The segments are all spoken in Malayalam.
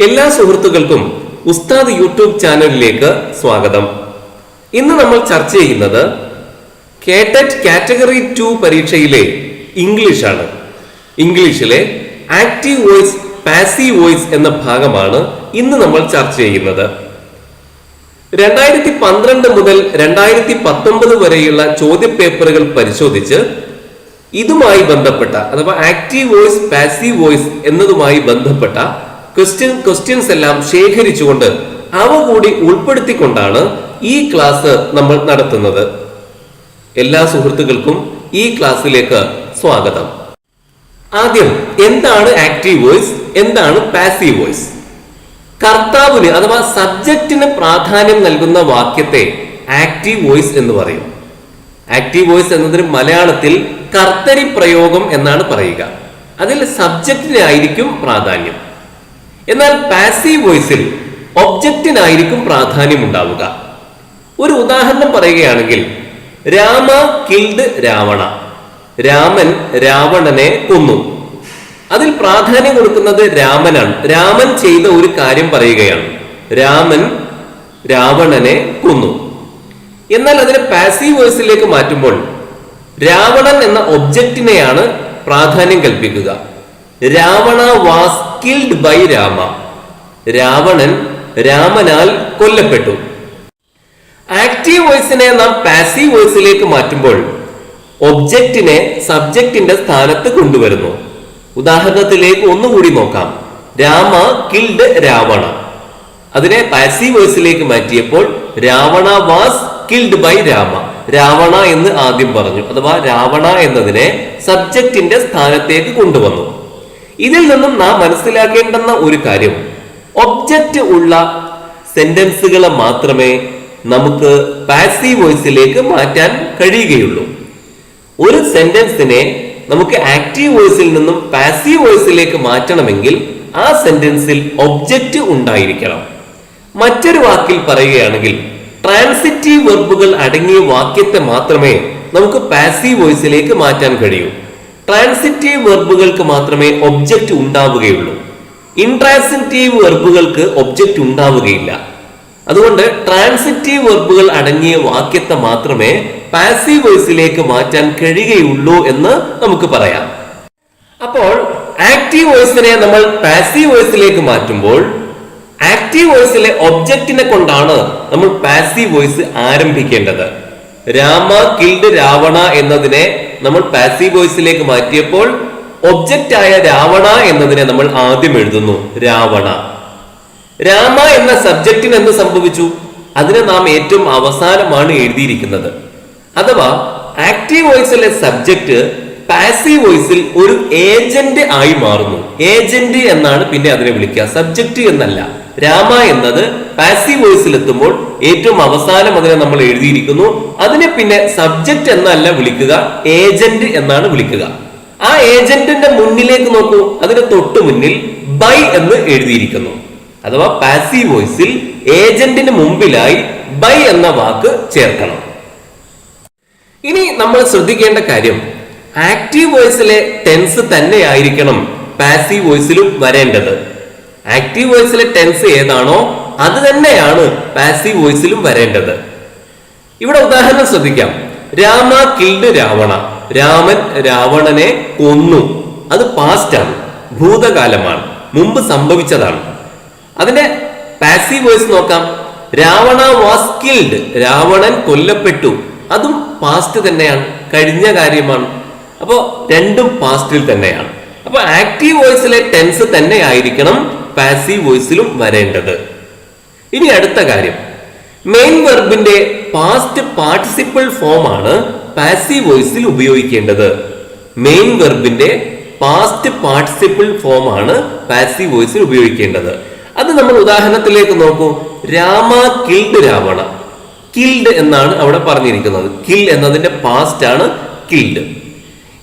എല്ലാ സുഹൃത്തുക്കൾക്കും ഉസ്താദ് യൂട്യൂബ് ചാനലിലേക്ക് സ്വാഗതം. ഇന്ന് നമ്മൾ ചർച്ച ചെയ്യുന്നത് കേട്ടറ്റ് കാറ്റഗറി 2 പരീക്ഷയിലെ ഇംഗ്ലീഷാണ്. ഇംഗ്ലീഷിലെ ആക്റ്റീവ് വോയിസ്, പാസീവ് വോയിസ് എന്ന ഭാഗമാണ് ഇന്ന് നമ്മൾ ചർച്ച ചെയ്യുന്നത്. 2012 മുതൽ 2019 വരെയുള്ള ചോദ്യപേപ്പറുകൾ പരിശോധിച്ച് ഇതുമായി ബന്ധപ്പെട്ട അഥവാ ആക്റ്റീവ് വോയിസ്, പാസീവ് വോയിസ് എന്നതുമായി ബന്ധപ്പെട്ട ക്വസ്റ്റ്യൻസ് എല്ലാം ശേഖരിച്ചുകൊണ്ട് അവ കൂടി ഉൾപ്പെടുത്തിക്കൊണ്ടാണ് ഈ ക്ലാസ് നമ്മൾ നടത്തുന്നത്. എല്ലാ സുഹൃത്തുക്കൾക്കും ഈ ക്ലാസ്സിലേക്ക് സ്വാഗതം. ആദ്യം, എന്താണ് ആക്റ്റീവ് വോയിസ്, എന്താണ് പാസീവ് വോയിസ്? കർത്താവിന് അഥവാ സബ്ജക്റ്റിന് പ്രാധാന്യം നൽകുന്ന വാക്യത്തെ ആക്റ്റീവ് വോയിസ് എന്ന് പറയും. ആക്റ്റീവ് വോയിസ് എന്നതിന് മലയാളത്തിൽ കർത്തരി പ്രയോഗം എന്നാണ് പറയുക. അതിൽ സബ്ജക്റ്റിനായിരിക്കും പ്രാധാന്യം. എന്നാൽ പാസീവ് വോയിസിൽ ഒബ്ജക്റ്റിനായിരിക്കും പ്രാധാന്യം ഉണ്ടാവുക. ഒരു ഉദാഹരണം പറയുകയാണെങ്കിൽ, രാമ കിൽഡ് രാവണ. രാമൻ രാവണനെ കൊന്നു. അതിൽ പ്രാധാന്യം കൊടുക്കുന്നത് രാമനാണ്. രാമൻ ചെയ്ത ഒരു കാര്യം പറയുകയാണ്. രാമൻ രാവണനെ കൊന്നു. എന്നാൽ അതിനെ പാസീവ് വോയിസിലേക്ക് മാറ്റുമ്പോൾ രാവണൻ എന്ന ഒബ്ജക്റ്റിനെയാണ് പ്രാധാന്യം കൽപ്പിക്കുക. Ravana was killed by Rama. Ravanan രാമനാൽ കൊല്ലപ്പെട്ടു. ആക്റ്റീവ് വോയിസിനെ നാം പാസീവ് വോയിസിലേക്ക് മാറ്റുമ്പോൾ ഒബ്ജക്റ്റിനെ സബ്ജക്റ്റിന്റെ സ്ഥാനത്ത് കൊണ്ടുവരുന്നു. ഉദാഹരണത്തിലേക്ക് ഒന്നുകൂടി നോക്കാം. രാമ കിൽഡ് രാവണ. അതിനെ പാസീവ് വോയിസിലേക്ക് മാറ്റിയപ്പോൾ Ravana was killed by Rama. Ravana എന്ന് ആദ്യം പറഞ്ഞു, അഥവാ രാവണ എന്നതിനെ സബ്ജക്റ്റിന്റെ സ്ഥാനത്തേക്ക് കൊണ്ടുവന്നു. ഇതിൽ നിന്നും നാം മനസ്സിലാക്കേണ്ടുന്ന ഒരു കാര്യം, ഒബ്ജക്റ്റ് ഉള്ള സെന്റൻസുകളെ മാത്രമേ നമുക്ക് പാസീവ് വോയിസിലേക്ക് മാറ്റാൻ കഴിയുകയുള്ളൂ. ഒരു സെന്റൻസിനെ നമുക്ക് ആക്റ്റീവ് വോയിസിൽ നിന്നും പാസീവ് വോയിസിലേക്ക് മാറ്റണമെങ്കിൽ ആ സെന്റൻസിൽ ഒബ്ജക്റ്റ് ഉണ്ടായിരിക്കണം. മറ്റൊരു വാക്കിൽ പറയുകയാണെങ്കിൽ, ട്രാൻസിറ്റീവ് വെർബുകൾ അടങ്ങിയ വാക്യത്തെ മാത്രമേ നമുക്ക് പാസീവ് വോയിസിലേക്ക് മാറ്റാൻ കഴിയൂ. ട്രാൻസിറ്റീവ് വെർബുകൾക്ക് മാത്രമേ ഒബ്ജക്റ്റ് ഉണ്ടാവുകയുള്ളൂ. ഇൻട്രാൻസിറ്റീവ് വെർബുകൾക്ക് ഒബ്ജക്റ്റ് ഉണ്ടാവുകയില്ല. അതുകൊണ്ട് ട്രാൻസിറ്റീവ് വെർബുകൾ അടങ്ങിയ വാക്യത്തെ മാത്രമേ പാസീവ് വോയിസിലേക്ക് മാറ്റാൻ കഴിയുകയുള്ളൂ എന്ന് നമുക്ക് പറയാം. അപ്പോൾ ആക്റ്റീവ് വോയിസിനെ നമ്മൾ പാസീവ് വോയിസിലേക്ക് മാറ്റുമ്പോൾ ആക്റ്റീവ് വോയിസിലെ ഒബ്ജക്റ്റിനെ കൊണ്ടാണ് നമ്മൾ പാസീവ് വോയിസ് ആരംഭിക്കേണ്ടത്. രാമ കിൽഡ് രാവണ എന്നതിനെ നമ്മൾ പാസീവ് വോയിസിലേക്ക് മാറ്റിയപ്പോൾ ഒബ്ജക്റ്റ് ആയ രാവണ എന്നതിനെ നമ്മൾ ആദ്യം എഴുതുന്നു, രാവണ. രാമ എന്ന സബ്ജക്റ്റിന് എന്ത് സംഭവിച്ചു? അതിനെ നാം ഏറ്റവും അവസാനമാണ് എഴുതിയിരിക്കുന്നത്. അഥവാ ആക്റ്റീവ് വോയിസിലെ സബ്ജക്റ്റ് പാസീവ് വോയിസിൽ ഒരു ഏജന്റ് ആയി മാറുന്നു. ഏജന്റ് എന്നാണ് പിന്നെ അതിനെ വിളിക്കുക, സബ്ജക്റ്റ് എന്നല്ല. രാമ എന്നത് പാസീവ് വോയിസിൽ എത്തുമ്പോൾ ഏറ്റവും അവസാനം അതിനെ നമ്മൾ എഴുതിയിരിക്കുന്നു. അതിനെ പിന്നെ സബ്ജക്റ്റ് എന്നല്ല വിളിക്കുക, ഏജന്റ് എന്നാണ് വിളിക്കുക. ആ ഏജന്റിന്റെ മുന്നിലേക്ക് നോക്കൂ, അതിന് തൊട്ടു മുന്നിൽ ബൈ എന്ന് എഴുതിയിരിക്കുന്നു. അഥവാ പാസീവ് വോയിസിൽ ഏജന്റിന് മുമ്പിലായി ബൈ എന്ന വാക്ക് ചേർക്കണം. ഇനി നമ്മൾ ശ്രദ്ധിക്കേണ്ട കാര്യം, ആക്റ്റീവ് വോയിസിലെ ടെൻസ് തന്നെയായിരിക്കണം പാസീവ് വോയിസിലും വരേണ്ടത്. ആക്റ്റീവ് വോയിസിലെ ടെൻസ് ഏതാണോ അത് തന്നെയാണ് പാസീവ് വോയിസിലും വരേണ്ടത്. ഇവിടെ ഉദാഹരണം ശ്രദ്ധിക്കാം. രാമ കിൽഡ് രാവണ. രാമൻ രാവണനെ കൊന്നു. അത് പാസ്റ്റ് ആണ്, ഭൂതകാലമാണ്, മുമ്പ് സംഭവിച്ചതാണ്. അതിന്റെ പാസീവ് വോയിസ് നോക്കാം. Ravana was killed. രാവണൻ കൊല്ലപ്പെട്ടു. അതും പാസ്റ്റ് തന്നെയാണ്, കഴിഞ്ഞ കാര്യമാണ്. അപ്പോ രണ്ടും പാസ്റ്റിൽ തന്നെയാണ്. അപ്പൊ ആക്റ്റീവ് വോയിസിലെ ടെൻസ് തന്നെ ആയിരിക്കണം പാസീവ് വോയിസിലും വരേണ്ടത്. ഇനി അടുത്ത കാര്യം, മെയിൻ വെർബിന്റെ പാസ്റ്റ് പാർട്ടിസിപ്പിൾ ഫോം ആണ് പാസീവ് വോയിസിൽ ഉപയോഗിക്കേണ്ടത്. മെയിൻ വെർബിന്റെ പാസ്റ്റ് പാർട്ടിസിപ്പിൾ ഫോം ആണ് പാസീവ് വോയിസിൽ ഉപയോഗിക്കേണ്ടത്. അത് നമ്മൾ ഉദാഹരണത്തിലേക്ക് നോക്കൂ. രാമ കിൽഡ് രാവണ. കിൽഡ് എന്നാണ് അവിടെ പറഞ്ഞിരിക്കുന്നത്. കിൽ എന്നതിന്റെ പാസ്റ്റ് ആണ് കിൽഡ്.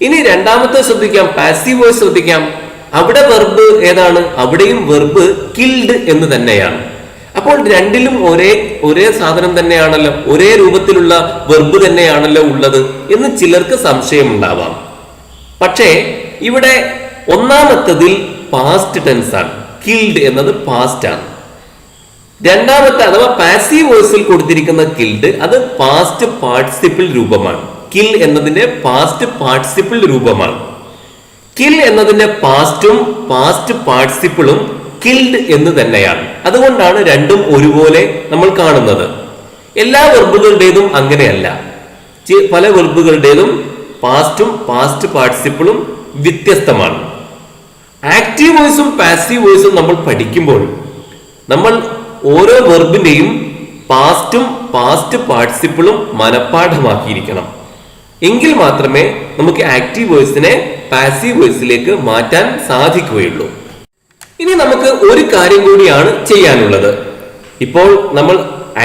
ഇനി രണ്ടാമത്തെ ശ്രദ്ധിക്കാം, പാസീവ് വോയിസ് ശ്രദ്ധിക്കാം. അവിടെ വെർബ് ഏതാണ്? അവിടെയും വെർബ് കിൽഡ് എന്ന് തന്നെയാണ്. അപ്പോൾ രണ്ടിലും ഒരേ സാധനം തന്നെയാണല്ലോ, ഒരേ രൂപത്തിലുള്ള വെർബ് തന്നെയാണല്ലോ ഉള്ളത് എന്ന് ചിലർക്ക് സംശയം ഉണ്ടാവാം. പക്ഷേ ഇവിടെ ഒന്നാമത്തതിൽ പാസ്റ്റ് ടെൻസ് ആണ്, കിൽഡ് എന്നത് പാസ്റ്റ് ആണ്. രണ്ടാമത്തെ അഥവാ പാസീവ് വോയിസിൽ കൊടുത്തിരിക്കുന്ന കിൽഡ് അത് പാസ്റ്റ് പാർട്ടിസിപ്പിൾ രൂപമാണ്. കിൽ എന്നതിന്റെ പാസ്റ്റ് പാർട്ടിസിപ്പിൾ രൂപമാണ്. കിൽ എന്നതിന്റെ പാസ്റ്റും പാസ്റ്റ് പാർട്ടിസിപ്പിളും കിൽഡ് എന്ന് തന്നെയാണ്. അതുകൊണ്ടാണ് രണ്ടും ഒരുപോലെ നമ്മൾ കാണുന്നത്. എല്ലാ വെർബുകളുടേതും അങ്ങനെയല്ല. പല വെർബുകളുടേതും പാസ്റ്റും പാസ്റ്റ് പാർട്ടിസിപ്പിളും വ്യത്യസ്തമാണ്. ആക്റ്റീവ് വോയിസും പാസീവ് വോയിസും നമ്മൾ പഠിക്കുമ്പോൾ നമ്മൾ ഓരോ വെർബിന്റെയും പാസ്റ്റും പാസ്റ്റ് പാർട്ടിസിപ്പിളും മനഃപ്പാഠമാക്കിയിരിക്കണം. എങ്കിൽ മാത്രമേ നമുക്ക് ആക്റ്റീവ് വോയിസിനെ പാസീവ് വോയിസിലേക്ക് മാറ്റാൻ സാധിക്കുകയുള്ളൂ. ഇനി നമുക്ക് ഒരു കാര്യം കൂടിയാണ് ചെയ്യാനുള്ളത്. ഇപ്പോൾ നമ്മൾ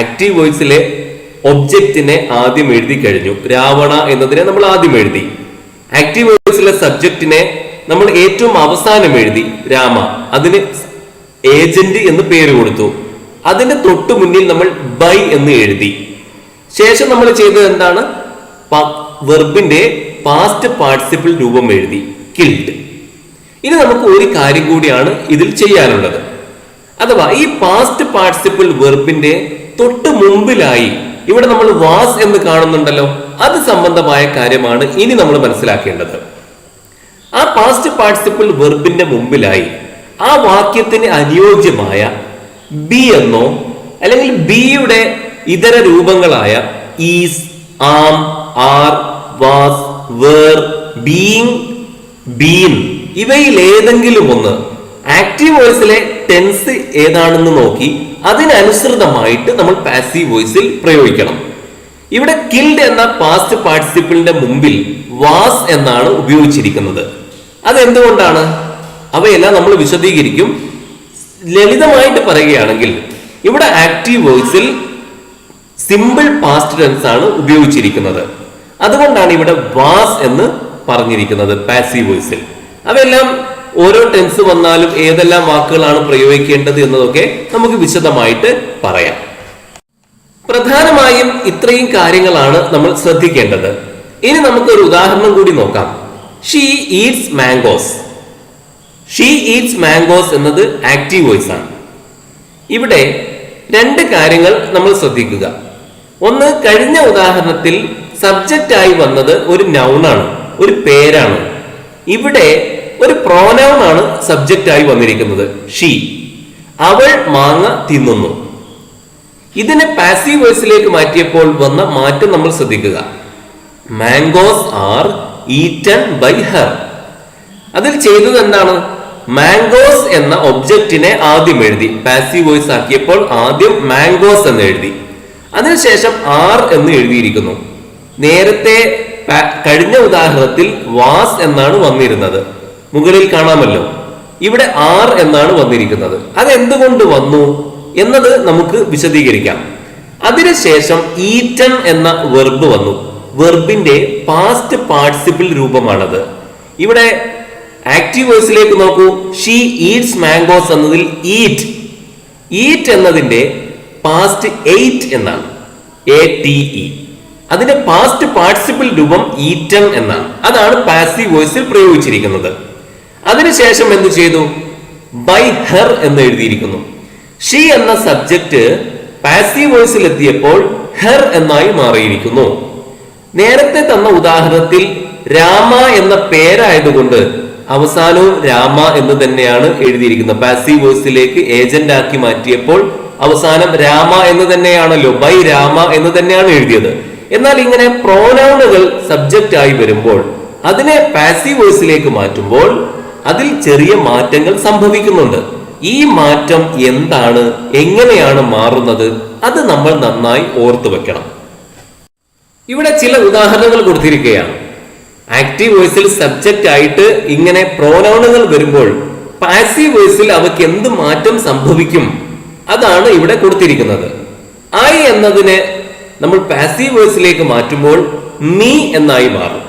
ആക്റ്റീവ് വോയിസിലെ ഒബ്ജക്റ്റിനെ ആദ്യം എഴുതി കഴിഞ്ഞു. രാവണ എന്നതിനെ നമ്മൾ ആദ്യം എഴുതി. ആക്റ്റീവ് വോയിസിലെ സബ്ജക്റ്റിനെ നമ്മൾ ഏറ്റവും അവസാനം എഴുതി, രാമ. അതിന് ഏജന്റ് എന്ന് പേര് കൊടുത്തു. അതിന്റെ തൊട്ടു മുന്നിൽ നമ്മൾ ബൈ എന്ന് എഴുതി. ശേഷം നമ്മൾ ചെയ്തത് എന്താണ്? വെർബിന്റെ പാസ്റ്റ് പാർട്ടിസിപ്പിൾ രൂപം എഴുതി, കിൽഡ്. ഇനി നമുക്ക് ഒരു കാര്യം കൂടിയാണ് ഇതിൽ ചെയ്യാനുള്ളത്. അഥവാ ഈ പാസ്റ്റ് പാർട്ടിസിപ്പിൾ വെർബിന്റെ തൊട്ട് മുമ്പിലായി ഇവിടെ നമ്മൾ വാസ് എന്ന് കാണുന്നുണ്ടല്ലോ, അത് സംബന്ധമായ കാര്യമാണ് ഇനി നമ്മൾ മനസ്സിലാക്കേണ്ടത്. ആ പാസ്റ്റ് പാർട്ടിസിപ്പിൾ വെർബിന്റെ മുമ്പിലായി ആ വാക്യത്തിന് അനുയോജ്യമായ ബി എന്നോ അല്ലെങ്കിൽ ബിയുടെ ഇതര രൂപങ്ങളായ is, am, are, was, were, being, been ഇവയിൽ ഏതെങ്കിലും ഒന്ന് ആക്റ്റീവ് വോയിസിലെ ടെൻസ് ഏതാണെന്ന് നോക്കി അതിനനുസൃതമായിട്ട് നമ്മൾ പാസീവ് വോയിസിൽ പ്രയോഗിക്കണം. ഇവിടെ കിൽഡ് എന്ന പാസ്റ്റ് പാർട്ടിസിപ്പിളിന്റെ മുമ്പിൽ വാസ് എന്നാണ് ഉപയോഗിച്ചിരിക്കുന്നത്. അതെന്തുകൊണ്ടാണ്? അവയെല്ലാം നമ്മൾ വിശദീകരിക്കും. ലളിതമായിട്ട് പറയുകയാണെങ്കിൽ ഇവിടെ ആക്റ്റീവ് വോയിസിൽ സിമ്പിൾ പാസ്റ്റ് ടെൻസ് ആണ് ഉപയോഗിച്ചിരിക്കുന്നത്. അതുകൊണ്ടാണ് ഇവിടെ വാസ് എന്ന് പറഞ്ഞിരിക്കുന്നത് പാസീവ് വോയിസിൽ. അവയെല്ലാം ഓരോ ടെൻസ് വന്നാലും ഏതെല്ലാം വാക്കുകളാണ് പ്രയോഗിക്കേണ്ടത് എന്നതൊക്കെ നമുക്ക് വിശദമായിട്ട് പറയാം. പ്രധാനമായും ഇത്രയും കാര്യങ്ങളാണ് നമ്മൾ ശ്രദ്ധിക്കേണ്ടത്. ഇനി നമുക്കൊരു ഉദാഹരണം കൂടി നോക്കാം. She Eats mangoes. She Eats mangoes എന്നത് ആക്റ്റീവ് വോയിസ് ആണ്. ഇവിടെ രണ്ട് കാര്യങ്ങൾ നമ്മൾ ശ്രദ്ധിക്കുക. ഒന്ന്, കഴിഞ്ഞ ഉദാഹരണത്തിൽ സബ്ജക്റ്റ് ആയി വന്നത് ഒരു നൗണാണ്, ഒരു പേരാണ്. ഇവിടെ ഒരു പ്രോനൗൺ ആണ് സബ്ജക്റ്റ് ആയി വന്നിരിക്കുന്നത്, ഷീ. അവൾ മാങ്ങ തിന്നുന്നു. ഇതിനെ പാസീവ് വോയിസിലേക്ക് മാറ്റിയപ്പോൾ വന്ന മാറ്റം നമ്മൾ ശ്രദ്ധിക്കുക. Mangoes are eaten by her. അതിൽ ചെയ്തത് എന്താണ്? മാംഗോസ് എന്ന ഒബ്ജക്റ്റിനെ ആദ്യം എഴുതി. പാസീവ് വോയിസ് ആക്കിയപ്പോൾ ആദ്യം മാംഗോസ് എന്ന് എഴുതി. അതിനുശേഷം ആർ എന്ന് എഴുതിയിരിക്കുന്നു. നേരത്തെ കഴിഞ്ഞ ഉദാഹരണത്തിൽ വാസ് എന്നാണ് വന്നിരുന്നത്, മുകളിൽ കാണാമല്ലോ. ഇവിടെ ആർ എന്നാണ് വന്നിരിക്കുന്നത്. അത് എന്തുകൊണ്ട് വന്നു എന്നത് നമുക്ക് വിശദീകരിക്കാം. അതിനുശേഷം ഈറ്റൺ എന്ന വെർബ് വന്നു. വെർബിന്റെ പാസ്റ്റ് പാർട്ടിസിപ്പിൾ രൂപമാണത്. ഇവിടെ ആക്റ്റീവ് വോയിസിലേക്ക് നോക്കൂ. ഷീ ഈറ്റ്സ് മാംഗോസ് എന്നതിൽ ഈറ്റ് എന്നതിന്റെ പാസ്റ്റ് എയ്റ്റ് എന്നാണ്, ATE. അതിന്റെ പാസ്റ്റ് പാർട്ടിസിപ്പിൾ രൂപം ഈറ്റൺ എന്നാണ്. അതാണ് പാസീവ് വോയിസിൽ പ്രയോഗിച്ചിരിക്കുന്നത്. അതിനുശേഷം എന്ത് ചെയ്തു? ബൈ ഹെർ എന്ന് എഴുതിയിരിക്കുന്നു. ഷീ എന്ന സബ്ജക്റ്റ് പാസീവ് വോയിസിൽ എത്തിയപ്പോൾ ഹെർ എന്നായി മാറിയിരിക്കുന്നു. നേരത്തെ തന്ന ഉദാഹരണത്തിൽ രാമ എന്ന പേരായതുകൊണ്ട് അവസാനവും രാമ എന്ന് തന്നെയാണ് എഴുതിയിരിക്കുന്നത്. പാസീവ് വോയിസിലേക്ക് ഏജന്റ് ആക്കി മാറ്റിയപ്പോൾ അവസാനം രാമ എന്ന് തന്നെയാണല്ലോ, ബൈ രാമ എന്ന് തന്നെയാണ് എഴുതിയത്. എന്നാൽ ഇങ്ങനെ പ്രോനൗണുകൾ സബ്ജക്റ്റ് ആയി വരുമ്പോൾ അതിനെ പാസീവ് വോയിസിലേക്ക് മാറ്റുമ്പോൾ അതിൽ ചെറിയ മാറ്റങ്ങൾ സംഭവിക്കുന്നുണ്ട്. ഈ മാറ്റം എന്താണ്, എങ്ങനെയാണ് മാറുന്നത്, അത് നമ്മൾ നന്നായി ഓർത്തു വെക്കണം. ഇവിടെ ചില ഉദാഹരണങ്ങൾ കൊടുത്തിരിക്കുകയാണ്. ആക്റ്റീവ് വോയിസിൽ സബ്ജക്റ്റ് ആയിട്ട് ഇങ്ങനെ പ്രോനൗണുകൾ വരുമ്പോൾ പാസീവ് വോയിസിൽ അവയ്ക്ക് എന്ത് മാറ്റം സംഭവിക്കും, അതാണ് ഇവിടെ കൊടുത്തിരിക്കുന്നത്. ഐ എന്നതിനെ നമ്മൾ പാസീവ് വോയിസിലേക്ക് മാറ്റുമ്പോൾ മീ എന്നായി മാറും.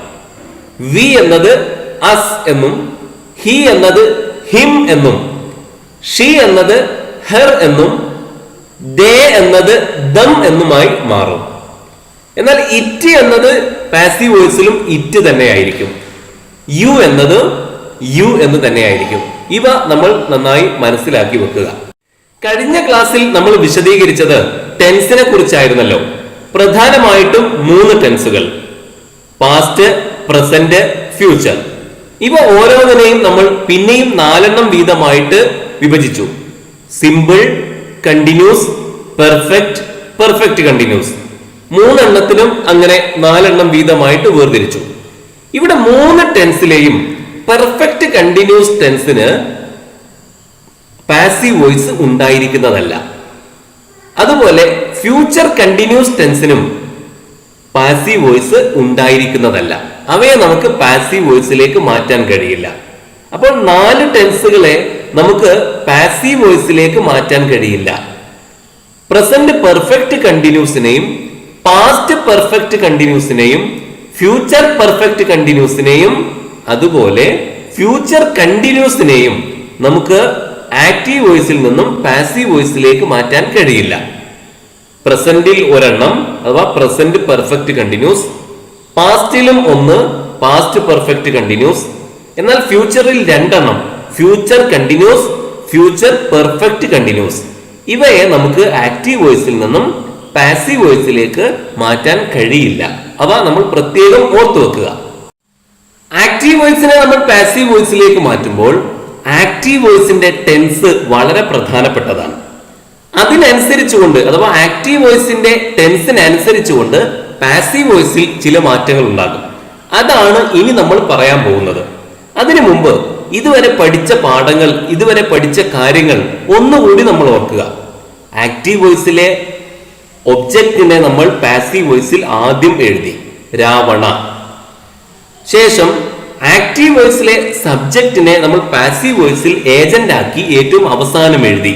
വി എന്നത് അസ് എന്നും, ഹി എന്നത് ഹിം എന്നും, ഷീ എന്നത് ഹെർ എന്നും, ദേ എന്നത് ദം എന്നുമായി മാറും. എന്നാൽ ഇറ്റ് എന്നത് പാസീവ് വോയിസിലും ഇറ്റ് തന്നെയായിരിക്കും. യു എന്നത് യു എന്ന് തന്നെയായിരിക്കും. ഇവ നമ്മൾ നന്നായി മനസ്സിലാക്കി വെക്കുക. കഴിഞ്ഞ ക്ലാസ്സിൽ നമ്മൾ വിശദീകരിച്ചത് ടെൻസിനെ കുറിച്ചായിരുന്നല്ലോ. പ്രധാനമായിട്ടും 3 ടെൻസുകൾ: പാസ്റ്റ്, പ്രസന്റ്, ഫ്യൂച്ചർ. ഇവ ഓരോന്നിനെയും നമ്മൾ പിന്നെയും 4 വീതമായിട്ട് വിഭജിച്ചു. Simple, continuous, perfect, perfect continuous. 3 അങ്ങനെ 4 വീതമായിട്ട് വേർതിരിച്ചു. ഇവിടെ 3 ടെൻസിലെയും പെർഫെക്റ്റ് കണ്ടിന്യൂസ് ടെൻസിന് പാസീവ് വോയിസ് ഉണ്ടായിരിക്കുന്നതല്ല. അതുപോലെ ഫ്യൂച്ചർ കണ്ടിന്യൂസ് ടെൻസിനും പാസീവ് വോയിസ് ഉണ്ടായിരിക്കുന്നതല്ല. അവയെ നമുക്ക് പാസീവ് വോയിസിലേക്ക് മാറ്റാൻ കഴിയില്ല. അപ്പോൾ 4 ടെൻസുകളെ നമുക്ക് പാസീവ് വോയിസിലേക്ക് മാറ്റാൻ കഴിയില്ല. പ്രസന്റ് പെർഫെക്റ്റ് കണ്ടിന്യൂസിനെയും പാസ്റ്റ് പെർഫെക്റ്റ് കണ്ടിന്യൂസിനെയും ഫ്യൂച്ചർ പെർഫെക്റ്റ് കണ്ടിന്യൂസിനെയും അതുപോലെ ഫ്യൂച്ചർ കണ്ടിന്യൂസിനെയും നമുക്ക് ആക്റ്റീവ് വോയിസിൽ നിന്നും പാസീവ് വോയിസിലേക്ക് മാറ്റാൻ കഴിയില്ല. പ്രസന്റിൽ 1 അഥവാ പ്രസന്റ് പെർഫെക്റ്റ് കണ്ടിന്യൂസ്, പാസ്റ്റിലും 1 പാസ്റ്റ് പെർഫെക്റ്റ് കണ്ടിന്യൂസ്, എന്നാൽ ഫ്യൂച്ചറിൽ 2 future continuous, future perfect continuous. ഇവയെ നമുക്ക് ആക്റ്റീവ് വോയിസിൽ നിന്നും പാസീവ് വോയിസിലേക്ക് മാറ്റാൻ കഴിയില്ല. അവ നമ്മൾ പ്രത്യേകം ഓർത്തു വെക്കുക. ആക്റ്റീവ് വോയിസിനെ നമ്മൾ പാസീവ് വോയിസിലേക്ക് മാറ്റുമ്പോൾ ആക്റ്റീവ് വോയിസിന്റെ ടെൻസ് വളരെ പ്രധാനപ്പെട്ടതാണ്. അതിനനുസരിച്ചുകൊണ്ട് അഥവാ ആക്റ്റീവ് വോയിസിന്റെ ടെൻസിനനുസരിച്ചുകൊണ്ട് പാസീവ് വോയിസിൽ ചില മാറ്റങ്ങൾ ഉണ്ടാകും. അതാണ് ഇനി നമ്മൾ പറയാൻ പോകുന്നത്. അതിനു മുമ്പ് ഇതുവരെ പഠിച്ച പാഠങ്ങൾ, ഇതുവരെ പഠിച്ച കാര്യങ്ങൾ ഒന്നുകൂടി നമ്മൾ ഓർക്കുക. ആക്റ്റീവ് വോയിസിലെ ഒബ്ജക്റ്റിനെ നമ്മൾ പാസീവ് വോയിസിൽ ആദ്യം എഴുതി, രാവണ. ശേഷം ആക്റ്റീവ് വോയിസിലെ സബ്ജക്റ്റിനെ നമ്മൾ പാസീവ് വോയിസിൽ ഏജന്റ് ആക്കി ഏറ്റവും അവസാനം എഴുതി.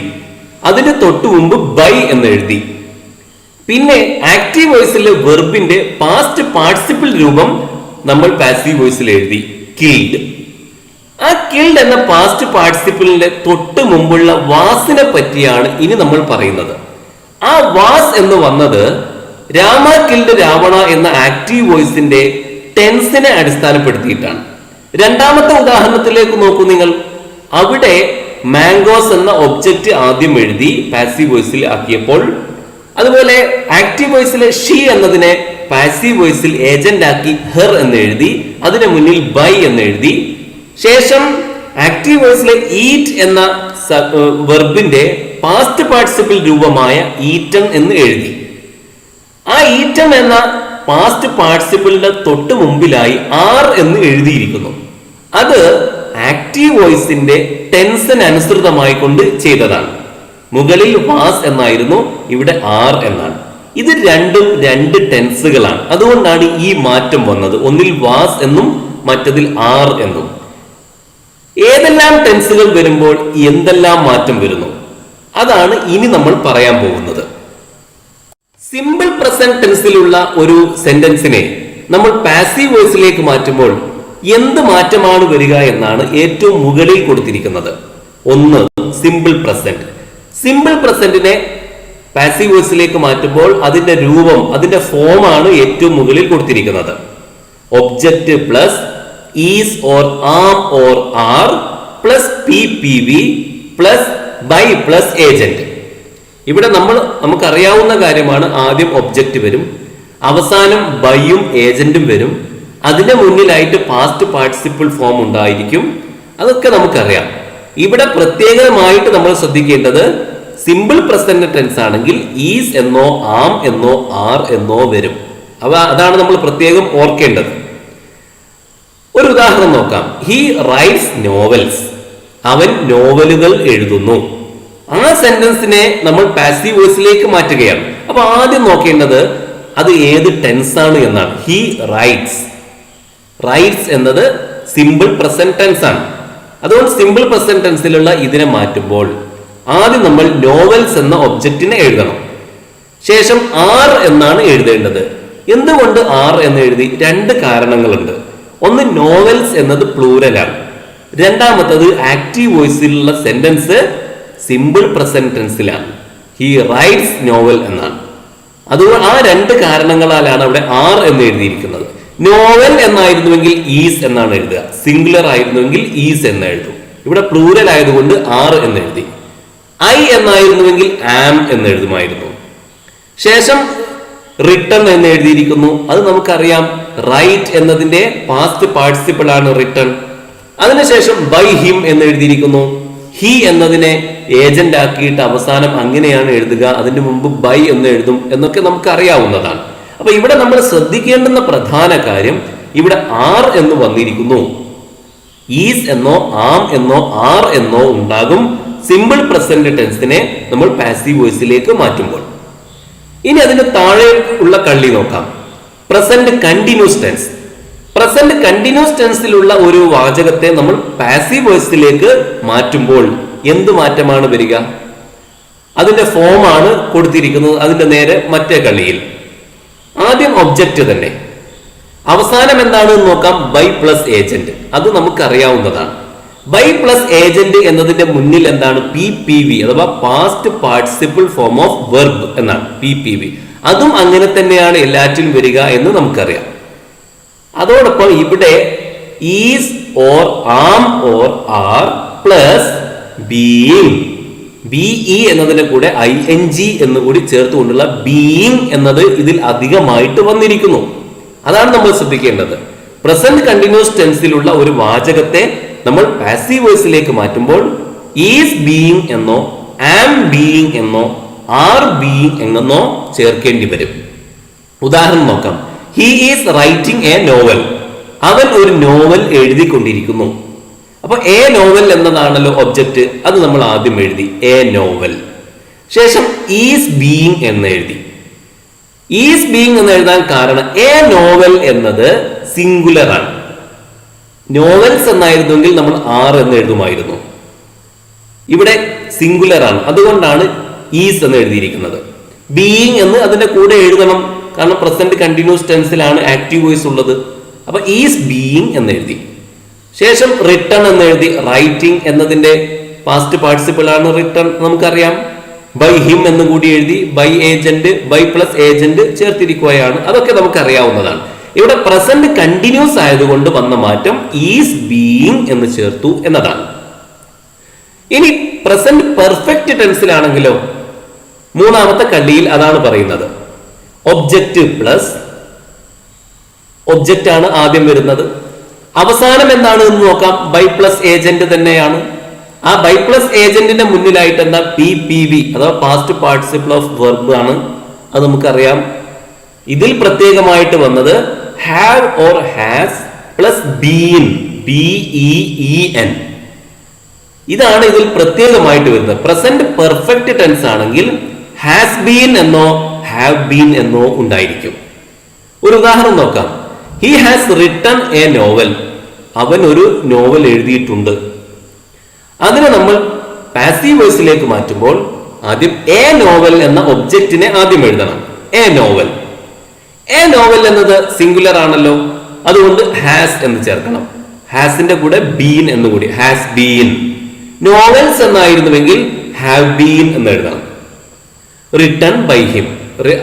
അതിന് തൊട്ടു മുമ്പ് ബൈ എന്ന് എഴുതി. പിന്നെ ആക്റ്റീവ് വോയിസിലെ വെർബിന്റെ പാസ്റ്റ് പാർട്ടിസിപ്പിൾ രൂപം നമ്മൾ പാസീവ് വോയിസിൽ എഴുതി, കിൽഡ്. ആ കിൽഡ് എന്ന പാസ്റ്റ് പാർട്ടിസിപ്പിളിന്റെ തൊട്ട് മുമ്പുള്ള വാസിനെ പറ്റിയാണ് ഇനി നമ്മൾ പറയുന്നത്. ആ വാസ് എന്ന് വന്നത് രാമ കിൽഡ് രാവണ എന്ന ആക്റ്റീവ് വോയിസിന്റെ ടെൻസിനെ അടിസ്ഥാനപ്പെടുത്തിയിട്ടാണ്. രണ്ടാമത്തെ ഉദാഹരണത്തിലേക്ക് നോക്കൂ നിങ്ങൾ. അവിടെ മാംഗോസ് എന്ന ഒബ്ജക്റ്റ് ആദ്യം എഴുതി പാസീവ് വോയിസിൽ ആക്കിയപ്പോൾ, അതുപോലെ ആക്റ്റീവ് വോയിസിലെ ഷീ എന്നതിനെ പാസീവ് വോയിസിൽ ഏജന്റ് ആക്കി ഹെർ എന്ന് എഴുതി, അതിന് മുന്നിൽ ബൈ എന്ന് എഴുതി. ശേഷം ആക്റ്റീവ് വോയിസിലെ ഈറ്റ് എന്ന വെർബിന്റെ പാസ്റ്റ് പാർട്ടിസിപ്പിൾ രൂപമായ ഈറ്റൺ എന്ന് എഴുതി. ആ ഈറ്റൺ എന്ന പാസ്റ്റ് പാർട്ടിസിപ്പിളിന്റെ തൊട്ട് മുമ്പിലായി ആർ എന്ന് എഴുതിയിരിക്കുന്നു. അത് ആക്റ്റീവ് വോയിസിന്റെ ടെൻസിന് അനുസൃതമായി കൊണ്ട് ചെയ്തതാണ്. മുകളിൽ വാസ് എന്നായിരുന്നു, ഇവിടെ ആർ എന്നാണ്. ഇത് രണ്ടും 2 ടെൻസുകളാണ്. അതുകൊണ്ടാണ് ഈ മാറ്റം വന്നത്. ഒന്നിൽ വാസ് എന്നും മറ്റതിൽ ആർ എന്നും. ഏതെല്ലാം ടെൻസുകൾ വരുമ്പോൾ എന്തെല്ലാം മാറ്റം വരുന്നു, അതാണ് ഇനി നമ്മൾ പറയാൻ പോകുന്നത്. സിമ്പിൾ പ്രസന്റ് ടെൻസിലുള്ള ഒരു സെന്റൻസിനെ നമ്മൾ പാസീവ് വോയിസിലേക്ക് മാറ്റുമ്പോൾ എന്ത് മാറ്റമാണ് വരിക എന്നാണ് ഏറ്റവും മുകളിൽ കൊടുത്തിരിക്കുന്നത്. 1 സിമ്പിൾ പ്രസന്റ്. സിമ്പിൾ പ്രസന്റിനെ പാസീവ് വോയിസിലേക്ക് മാറ്റുമ്പോൾ അതിന്റെ രൂപം, അതിന്റെ ഫോമാണ് ഏറ്റവും മുകളിൽ കൊടുത്തിരിക്കുന്നത്. Object plus is or am or are plus PPV plus by plus agent. ഇവിടെ നമുക്കറിയാവുന്ന കാര്യമാണ്. ആദ്യം ഒബ്ജക്റ്റ് വരും, അവസാനം ബൈയും ഏജന്റും വരും, അതിന്റെ മുന്നിലായിട്ട് പാസ്റ്റ് പാർട്ടിസിപ്പിൾ ഫോം ഉണ്ടായിരിക്കും. അതൊക്കെ നമുക്കറിയാം. ഇവിടെ പ്രത്യേകമായിട്ട് നമ്മൾ ശ്രദ്ധിക്കേണ്ടത് സിമ്പിൾ പ്രസന്റ് ടെൻസ് ആണെങ്കിൽ ഈസ് എന്നോ ആം എന്നോ ആർ എന്നോ വരും. അതാണ് നമ്മൾ പ്രത്യേകം ഓർക്കേണ്ടത്. ഒരു ഉദാഹരണം നോക്കാം. He rights novels. അവൻ നോവലുകൾ എഴുതുന്നു. ആ സെന്റൻസിനെ നമ്മൾ പാസീവ് വോയിസിലേക്ക് മാറ്റുകയാണ്. അപ്പൊ ആദ്യം നോക്കേണ്ടത് അത് ഏത് ടെൻസ് ആണ് എന്നാണ്. He rights. റൈറ്റ്സ് എന്നത് സിമ്പിൾ പ്രസന്റ് ടെൻസ് ആണ്. അതുകൊണ്ട് സിമ്പിൾ പ്രസന്റ് ടെൻസിലുള്ള ഇതിനെ മാറ്റുമ്പോൾ ആദ്യം നമ്മൾ നോവൽസ് എന്ന ഒബ്ജക്റ്റിനെ എഴുതണം. ശേഷം ആർ എന്നാണ് എഴുതേണ്ടത്. എന്തുകൊണ്ട് ആർ എന്ന് എഴുതി? 2 കാരണങ്ങളുണ്ട്. ഒന്ന്, നോവൽസ് എന്നത് പ്ലൂരലാണ്. രണ്ടാമത്തത് ആക്റ്റീവ് വോയിസിലുള്ള സെന്റൻസ് സിമ്പിൾ പ്രസന്റ് ടെൻസിലാണ്. ഹി റൈറ്റ്സ് നോവൽ എന്നാണ്. അതുകൊണ്ട് ആ 2 കാരണങ്ങളാലാണ് അവിടെ ആർ എന്ന് എഴുതിയിരിക്കുന്നത്. നോവൽ എന്നായിരുന്നുവെങ്കിൽ ഈസ് എന്നാണ് എഴുതുക. സിംഗുലർ ആയിരുന്നുവെങ്കിൽ ഈസ് എന്ന് എഴുതും. ഇവിടെ പ്ലൂരൽ ആയതുകൊണ്ട് ആർ എന്ന് എഴുതി. ഐ എന്നായിരുന്നുവെങ്കിൽ ആം എന്ന് എഴുതുമായിരുന്നു. ശേഷം റിട്ടൺ എന്ന് എഴുതിയിരിക്കുന്നു. അത് നമുക്കറിയാം, റൈറ്റ് എന്നതിന്റെ പാസ്റ്റ് പാർട്ടിസിപ്പിൾ ആണ് റിട്ടൺ. അതിനുശേഷം ബൈ ഹിം എന്ന് എഴുതിയിരിക്കുന്നു. ഹി എന്നതിനെ ഏജന്റ് ആക്കിയിട്ട് അവസാനം അങ്ങനെയാണ് എഴുതുക, അതിന് മുമ്പ് ബൈ എന്ന് എഴുതും എന്നൊക്കെ നമുക്ക് അറിയാവുന്നതാണ്. അപ്പൊ ഇവിടെ നമ്മൾ ശ്രദ്ധിക്കേണ്ടുന്ന പ്രധാന കാര്യം, ഇവിടെ ആർ എന്ന് വന്നിരിക്കുന്നു. ഈസ് എന്നോ ആം എന്നോ ആർ എന്നോ ഉണ്ടാകും സിമ്പിൾ പ്രസന്റ് ടെൻസിനെ നമ്മൾ പാസീവ് വോയിസിലേക്ക് മാറ്റുമ്പോൾ. ഇനി അതിന് താഴെ ഉള്ള കള്ളി നോക്കാം. Present continuous tense. Present continuous ടെൻസിലുള്ള ഒരു വാചകത്തെ നമ്മൾ പാസീവ് വോയിസിലേക്ക് മാറ്റുമ്പോൾ എന്ത് മാറ്റമാണ് വരിക? അതിന്റെ ഫോമാണ് കൊടുത്തിരിക്കുന്നത് അതിന്റെ നേരെ മറ്റേ കള്ളിയിൽ. ആദ്യം ഒബ്ജക്റ്റ് തന്നെ, അവസാനം എന്താണെന്ന് നോക്കാം, ബൈ പ്ലസ് ഏജന്റ്. അത് നമുക്കറിയാവുന്നതാണ്. ബൈ പ്ലസ് ഏജന്റ് എന്നതിന്റെ മുന്നിൽ എന്താണ്? PPV അഥവാ past participle form of verb എന്നാണ് PPV. അതും അങ്ങനെ തന്നെയാണ് എല്ലാറ്റിലും വരിക എന്ന് നമുക്കറിയാം. അതോടൊപ്പം ഇവിടെ is or am or are plus being, BE എന്നതിന്റെ കൂടെ ING എന്ന് കൂടി ചേർത്തുകൊണ്ടുള്ള ബീയിങ് എന്നത് ഇതിൽ അധികമായിട്ട് വന്നിരിക്കുന്നു. അതാണ് നമ്മൾ ശ്രദ്ധിക്കേണ്ടത്. പ്രസന്റ് കണ്ടിന്യൂസ് ടെൻസിലുള്ള ഒരു വാചകത്തെ നമ്മൾ പാസീവ് വോയിസിലേക്ക് മാറ്റുമ്പോൾ ഈസ് ബീയിങ് എന്നോ ആം ബീയിങ് എന്നോ ആർ ബീയിങ് എന്നോ ചേർക്കേണ്ടി വരും. ഉദാഹരണം നോക്കാം. He is writing A novel. അവൻ ഒരു നോവൽ എഴുതിക്കൊണ്ടിരിക്കുന്നു. അപ്പൊ എ നോവൽ എന്നതാണല്ലോ ഒബ്ജക്റ്റ്, അത് നമ്മൾ ആദ്യം എഴുതി എ നോവൽ. ശേഷം ഈസ് ബീയിങ് എന്ന് എഴുതി. ഈസ് ബീയിങ് എന്ന് എഴുതാൻ കാരണം എ നോവൽ എന്നത് സിംഗുലർ ആണ്. നോവൽസ് എന്നായിരുന്നെങ്കിൽ നമ്മൾ ആർ എന്ന് എഴുതുമായിരുന്നു. ഇവിടെ സിംഗുലർ ആണ്, അതുകൊണ്ടാണ് ഈസ് എന്ന് എഴുതിയിരിക്കുന്നത്. ബീയിങ് എന്ന് അതിന്റെ കൂടെ എഴുതണം, കാരണം പ്രസന്റ് കണ്ടിന്യൂസ് ടെൻസിലാണ് ആക്റ്റീവ് വോയിസ് ഉള്ളത്. അപ്പൊ ഈസ് ബീയിങ് എന്ന് എഴുതി. ശേഷം റിട്ടൺ എന്ന് എഴുതി. റൈറ്റിംഗ് എന്നതിന്റെ പാസ്റ്റ് പാർട്ടിസിപ്പിൾ ആണ് റിട്ടൺ, നമുക്കറിയാം. ബൈ ഹിം എന്ന് കൂടി എഴുതി. By agent, by plus agent ചേർത്തിരിക്കുകയാണ്. അതൊക്കെ നമുക്ക് അറിയാവുന്നതാണ്. ഇവിടെ പ്രസന്റ് കണ്ടിന്യൂസ് ആയതുകൊണ്ട് വന്ന മാറ്റം ഈസ് ബീയിങ് എന്ന് ചേർത്തു എന്നതാണ്. ഇനി പ്രസന്റ് പെർഫെക്റ്റ് ടെൻസിലാണെങ്കിലോ മൂന്നാമത്തെ കള്ളിയിൽ അതാണ് പറയുന്നത്. ഒബ്ജക്റ്റ് പ്ലസ് ഒബ്ജക്റ്റ് ആണ് ആദ്യം വരുന്നത്. അവസാനം എന്താണ് എന്ന് നോക്കാം. ബൈ പ്ലസ് ഏജന്റ് തന്നെയാണ്. ആ ബൈ പ്ലസ് ഏജന്റിന്റെ മുന്നിലായിട്ട് എന്താ? PPV അഥവാ പാസ്റ്റ് പാർട്ടിസിപ്പിൾ ഓഫ് വെർബ് ആണ്. അത് നമുക്കറിയാം. ഇതിൽ പ്രത്യേകമായിട്ട് വന്നത് have or has plus been, BEEN. ഇതാണ് ഇതിൽ പ്രത്യേകമായിട്ട് വരുന്നത്. പ്രസന്റ് പെർഫെക്റ്റ് ടെൻസ് ആണെങ്കിൽ ഹാസ് ബീൻ എന്നോ ഹാവ് ബീൻ എന്നോ ഉണ്ടായിരിക്കും. ഒരു ഉദാഹരണം നോക്കാം. He has written A novel. അവൻ ഒരു നോവൽ എഴുതിയിട്ടുണ്ട്. അതിനെ നമ്മൾ പാസീവ് വോയിസിലേക്ക് മാറ്റുമ്പോൾ ആദ്യം എ നോവൽ എന്ന ഒബ്ജക്റ്റിനെ ആദ്യം എഴുതണം. A novel. എ നോവൽ എന്നത് സിംഗുലർ ആണല്ലോ, അതുകൊണ്ട് ഹാസ് എന്ന് ചേർക്കണം. ഹാസിന്റെ കൂടെ ബീൻ എന്ന് കൂടി, ഹാസ് ബീൻ. നോവൽസ് എന്നായിരുന്നുവെങ്കിൽ ഹാവ് ബീൻ എന്ന് എഴുതണം. റിട്ടൺ ബൈ ഹിം,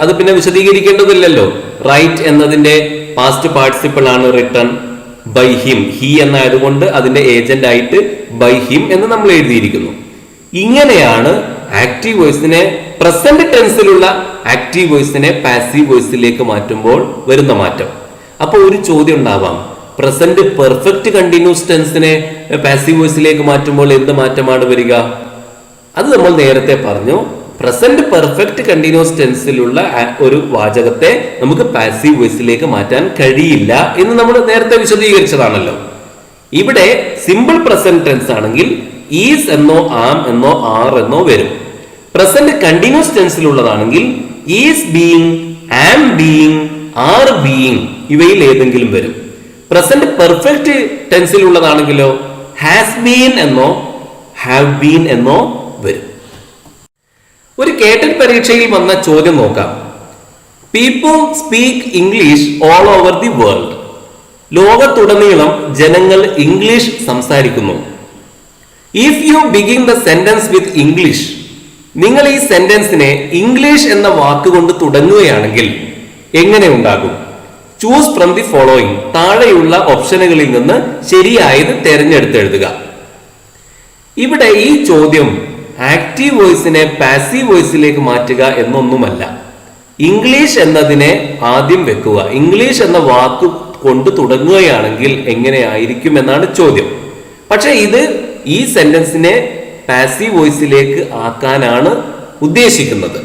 അത് പിന്നെ വിശദീകരിക്കേണ്ടതില്ലല്ലോ. റൈറ്റ് എന്നതിന്റെ പാസ്റ്റ് പാർട്ടിസിപ്പിൾ ആണ് റിട്ടൺ. ബൈ ഹിം, ഹി എന്നായതുകൊണ്ട് അതിന്റെ ഏജന്റ് ആയിട്ട് ബൈ ഹിം എന്ന് നമ്മൾ എഴുതിയിരിക്കുന്നു. ഇങ്ങനെയാണ് ആക്റ്റീവ് വോയിസിനെ, പ്രസന്റ് ടെൻസിലുള്ള ആക്റ്റീവ് വോയിസിനെ പാസീവ് വോയിസിലേക്ക് മാറ്റുമ്പോൾ വരുന്ന മാറ്റം. അപ്പൊ ഒരു ചോദ്യം ഉണ്ടാവാം, പ്രസന്റ് പെർഫെക്റ്റ് കണ്ടിന്യൂസ് ടെൻസിനെ പാസീവ് വോയിസിലേക്ക് മാറ്റുമ്പോൾ എന്ത് മാറ്റമാണ് വരിക? അത് നമ്മൾ നേരത്തെ പറഞ്ഞു. പ്രസന്റ് പെർഫെക്റ്റ് കണ്ടിന്യൂസ് ടെൻസിലുള്ള ഒരു വാചകത്തെ നമുക്ക് പാസീവ് വോയിസിലേക്ക് മാറ്റാൻ കഴിയില്ല എന്ന് നമ്മൾ നേരത്തെ വിശദീകരിച്ചതാണല്ലോ. ഇവിടെ സിമ്പിൾ പ്രസന്റ് ടെൻസ് ആണെങ്കിൽ ഈസ് എന്നോ ആം എന്നോ ആർ എന്നോ വരും. പ്രസന്റ് കണ്ടിന്യൂസ് ടെൻസിലുള്ളതാണെങ്കിൽ is being, am being, are being ഇവയിൽ ഏതെങ്കിലും വരും. പ്രസന്റ് പെർഫെക്റ്റ് ടെൻസിലുള്ളതാണെങ്കിലോ ഹാസ് ബീൻ എന്നോ ഹാവ് ബീൻ എന്നോ വരും. ഒരു കേട്ടറ്റ് പരീക്ഷയിൽ വന്ന ചോദ്യം നോക്കാം. People speak English all over the world. ലോകത്തുടനീളം ജനങ്ങൾ ഇംഗ്ലീഷ് സംസാരിക്കുന്നു. If you begin the sentence with English, നിങ്ങൾ ഈ സെന്റൻസിനെ ഇംഗ്ലീഷ് എന്ന വാക്കുകൊണ്ട് തുടങ്ങുകയാണെങ്കിൽ എങ്ങനെ ഉണ്ടാകും? ചൂസ് ഫ്രം ദി ഫോളോയിങ്, താഴെയുള്ള ഓപ്ഷനുകളിൽ നിന്ന് ശരിയായത് തെരഞ്ഞെടുത്ത് എഴുതുക. ഇവിടെ ഈ ചോദ്യം ആക്റ്റീവ് വോയിസിനെ പാസീവ് വോയിസിലേക്ക് മാറ്റുക എന്നൊന്നുമല്ല. ഇംഗ്ലീഷ് എന്നതിനെ ആദ്യം വെക്കുക. ഇംഗ്ലീഷ് എന്ന വാക്ക് കൊണ്ട് തുടങ്ങുകയാണെങ്കിൽ എങ്ങനെയായിരിക്കും എന്നാണ് ചോദ്യം. പക്ഷെ ഇത് ഈ സെന്റൻസിനെ പാസീവ് വോയിസിലേക്ക് ആക്കാനാണ് ഉദ്ദേശിക്കുന്നത്.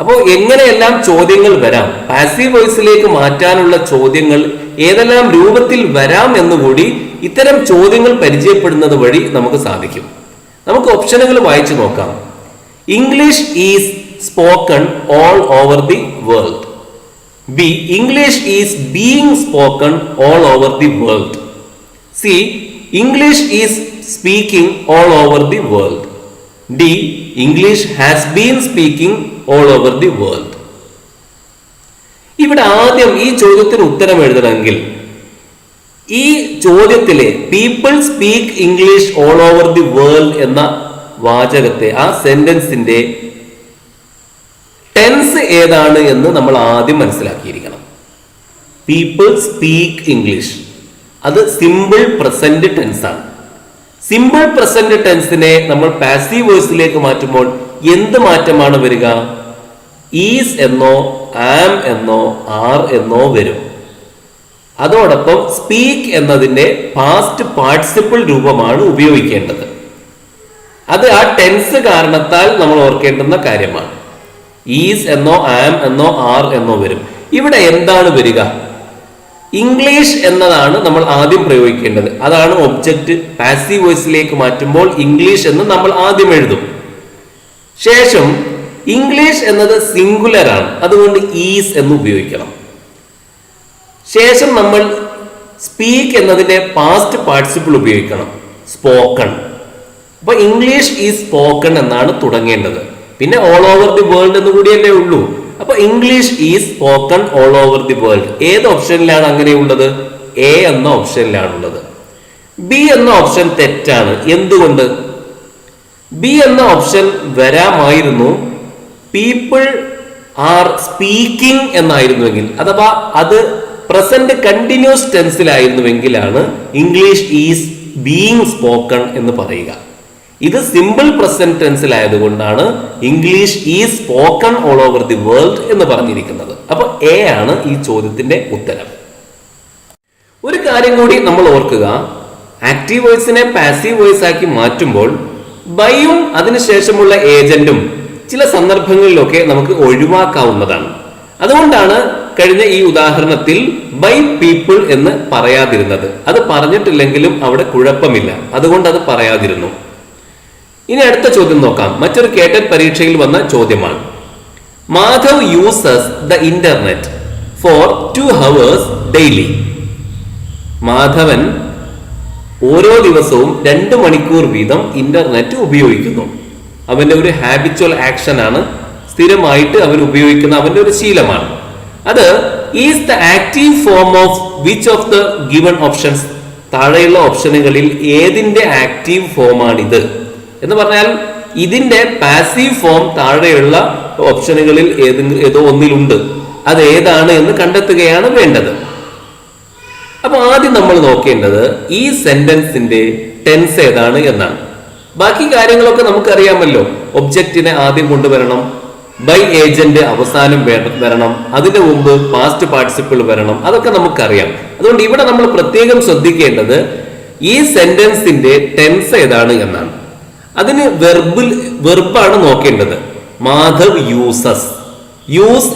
അപ്പോൾ എങ്ങനെയെല്ലാം ചോദ്യങ്ങൾ വരാം, പാസീവ് വോയിസിലേക്ക് മാറ്റാനുള്ള ചോദ്യങ്ങൾ ഏതെല്ലാം രൂപത്തിൽ വരാം എന്നുകൂടി ഇത്തരം ചോദ്യങ്ങൾ പരിചയപ്പെടുന്നത് വഴി നമുക്ക് സാധിക്കും. നമുക്ക് ഓപ്ഷനുകൾ വായിച്ചു നോക്കാം. English is spoken all over the world. B, English is being spoken all over the world. C, English is speaking all over the world. D, English has been speaking all over the world. ഇവിടെ ആദ്യം ഈ ചോദ്യത്തിന് ഉത്തരം എഴുതണമെങ്കിൽ ഈ ചോദ്യത്തിലെ people speak English all over the world എന്ന വാചകത്തെ, ആ സെന്റൻസിന്റെ ടെൻസ് ഏതാണ് എന്ന് നമ്മൾ ആദ്യം മനസ്സിലാക്കിയിരിക്കണം. പീപ്പിൾ സ്പീക്ക് ഇംഗ്ലീഷ്, അത് സിമ്പിൾ പ്രസന്റ് ടെൻസ് ആണ്. സിമ്പിൾ പ്രസന്റ് ടെൻസിനെ നമ്മൾ പാസീവ് വോയിസിലേക്ക് മാറ്റുമ്പോൾ എന്ത് മാറ്റമാണ് വരിക? ഈസ് എന്നോ ആം എന്നോ ആർ എന്നോ വരും. അതോടൊപ്പം സ്പീക്ക് എന്നതിന്റെ പാസ്റ്റ് പാർട്ടിസിപ്പിൾ രൂപമാണ് ഉപയോഗിക്കേണ്ടത്. അത് ആ ടെൻസ് കാരണത്താൽ നമ്മൾ ഓർക്കേണ്ടുന്ന കാര്യമാണ്. ഈസ് എന്നോ ആം എന്നോ ആർ എന്നോ വരും. ഇവിടെ എന്താണ് വരിക? ഇംഗ്ലീഷ് എന്നതാണ് നമ്മൾ ആദ്യം പ്രയോഗിക്കേണ്ടത്. അതാണ് ഒബ്ജക്റ്റ്. പാസീവ് വോയിസിലേക്ക് മാറ്റുമ്പോൾ ഇംഗ്ലീഷ് എന്ന് നമ്മൾ ആദ്യം എഴുതും. ശേഷം ഇംഗ്ലീഷ് എന്നത് സിംഗുലർ ആണ്, അതുകൊണ്ട് ഈസ് എന്ന് ഉപയോഗിക്കണം. ശേഷം നമ്മൾ സ്പീക്ക് എന്നതിന്റെ പാസ്റ്റ് പാർട്ടിസിപ്പിൾ ഉപയോഗിക്കണം, സ്പോക്കൺ. അപ്പൊ ഇംഗ്ലീഷ് ഈസ് സ്പോക്കൺ എന്നാണ് തുടങ്ങേണ്ടത്. പിന്നെ ഓൾ ഓവർ ദി വേൾഡ് എന്ന് കൂടിയല്ലേ ഉള്ളൂ. അപ്പൊ English is spoken all over the world ഏത് ഓപ്ഷനിലാണ് അങ്ങനെയുള്ളത്? എ എന്ന ഓപ്ഷനിലാണുള്ളത്. ബി എന്ന ഓപ്ഷൻ തെറ്റാണ്. എന്തുകൊണ്ട്? ബി എന്ന ഓപ്ഷൻ വരാമായിരുന്നു പീപ്പിൾ ആർ സ്പീക്കിംഗ് എന്നായിരുന്നുവെങ്കിൽ, അഥവാ അത് പ്രസന്റ് കണ്ടിന്യൂസ് ടെൻസിലായിരുന്നുവെങ്കിലാണ് ഇംഗ്ലീഷ് ഈസ് ബീയിങ് സ്പോക്കൺ എന്ന് പറയുക. ഇത് സിമ്പിൾ പ്രസന്റ് ടെൻസിലായതുകൊണ്ടാണ് English is spoken all over the world എന്ന് പറഞ്ഞിരിക്കുന്നത്. അപ്പൊ എ ആണ് ഈ ചോദ്യത്തിന്റെ ഉത്തരം. ഒരു കാര്യം കൂടി നമ്മൾ ഓർക്കുക, ആക്റ്റീവ് വോയിസിനെ പാസീവ് വോയിസ് ആക്കി മാറ്റുമ്പോൾ ബൈയും അതിനുശേഷമുള്ള ഏജന്റും ചില സന്ദർഭങ്ങളിലൊക്കെ നമുക്ക് ഒഴിവാക്കാവുന്നതാണ്. അതുകൊണ്ടാണ് കഴിഞ്ഞ ഈ ഉദാഹരണത്തിൽ ബൈ പീപ്പിൾ എന്ന് പറയാതിരുന്നത്. അത് പറഞ്ഞിട്ടില്ലെങ്കിലും അവിടെ കുഴപ്പമില്ല, അതുകൊണ്ട് അത് പറയാതിരുന്നു. ഇനി അടുത്ത ചോദ്യം നോക്കാം. മറ്റൊരു കേട്ടറ്റ് പരീക്ഷയിൽ വന്ന ചോദ്യമാണ്. Madhav uses the internet for 2 hours daily. Madhavan ഓരോ ദിവസവും 2 മണിക്കൂർ വീതം ഇന്റർനെറ്റ് ഉപയോഗിക്കുന്നു. അവന്റെ ഒരു ഹാബിച്വൽ ആക്ഷൻ ആണ്, സ്ഥിരമായിട്ട് അവൻ ഉപയോഗിക്കുന്ന അവന്റെ ഒരു ശീലമാണ്. അത് is the active form of which of the given options? താഴെയുള്ള ഓപ്ഷനുകളിൽ ഏതിന്റെ ആക്റ്റീവ് ഫോമാണിത് എന്ന് പറഞ്ഞാൽ ഇതിന്റെ പാസീവ് ഫോം താഴെയുള്ള ഓപ്ഷനുകളിൽ ഏതോ ഒന്നിലുണ്ട്. അത് ഏതാണ് എന്ന് കണ്ടെത്തുകയാണ് വേണ്ടത്. അപ്പൊ ആദ്യം നമ്മൾ നോക്കേണ്ടത് ഈ സെന്റൻസിന്റെ ടെൻസ് ഏതാണ് എന്നാണ്. ബാക്കി കാര്യങ്ങളൊക്കെ നമുക്കറിയാമല്ലോ. ഒബ്ജക്റ്റിനെ ആദ്യം കൊണ്ടുവരണം, ബൈ ഏജന്റ് അവസാനം വരണം, അതിന്റെ മുമ്പ് പാസ്റ്റ് പാർട്ടിസിപ്പിൾ വരണം, അതൊക്കെ നമുക്കറിയാം. അതുകൊണ്ട് ഇവിടെ നമ്മൾ പ്രത്യേകം ശ്രദ്ധിക്കേണ്ടത് ഈ സെന്റൻസിന്റെ ടെൻസ് ഏതാണ് എന്നാണ്. അതിന് വെർബാണ് നോക്കേണ്ടത്. മാധവ് യൂസസ്, യൂസ്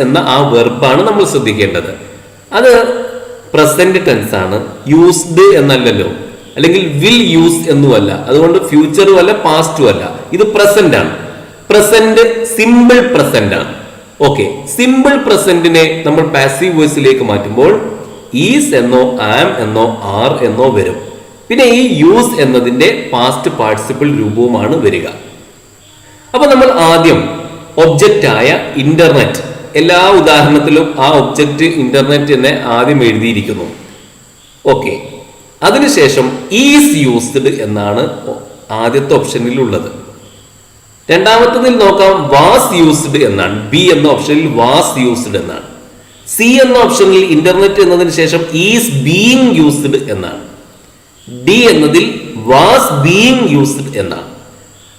എന്ന ആ വെർബാണ് നമ്മൾ ശ്രദ്ധിക്കേണ്ടത്. അത് പ്രസന്റ് ടെൻസ് ആണ്, യൂസ്ഡ് എന്നല്ലല്ലോ, അല്ലെങ്കിൽ വിൽ യൂസ് എന്നുമല്ല. അതുകൊണ്ട് ഫ്യൂച്ചറും അല്ല പാസ്റ്റും അല്ല, ഇത് പ്രസന്റ് ആണ്. പ്രസന്റ് സിമ്പിൾ പ്രസന്റ് ആണ്. ഓക്കെ, സിമ്പിൾ പ്രസന്റിനെ നമ്മൾ പാസീവ് വോയിസിലേക്ക് മാറ്റുമ്പോൾ ഈസ് എന്നോ ആം എന്നോ ആർ എന്നോ വരും. പിന്നെ ഈ യൂസ് എന്നതിന്റെ പാസ്റ്റ് പാർട്ടിസിപ്പിൾ രൂപവുമാണ് വരിക. അപ്പൊ നമ്മൾ ആദ്യം ഒബ്ജക്റ്റ് ആയ ഇന്റർനെറ്റ്, എല്ലാ ഉദാഹരണത്തിലും ആ ഒബ്ജക്റ്റ് ഇന്റർനെറ്റ് തന്നെ ആദ്യം എഴുതിയിരിക്കുന്നു. ഓക്കെ, അതിനുശേഷം ഈസ് യൂസ്ഡ് എന്നാണ് ആദ്യത്തെ ഓപ്ഷനിൽ ഉള്ളത്. രണ്ടാമത്തതിൽ നോക്കാം വാസ് യൂസ്ഡ് എന്നാണ്. ബി എന്ന ഓപ്ഷനിൽ വാസ് യൂസ്ഡ് എന്നാണ്. സി എന്ന ഓപ്ഷനിൽ ഇന്റർനെറ്റ് എന്നതിന് ശേഷം ഈസ് ബീയിങ് യൂസ്ഡ് എന്നാണ്. ഡി എന്നതിൽ വാസ് ബീയിങ് യൂസ്ഡ് എന്നാണ്.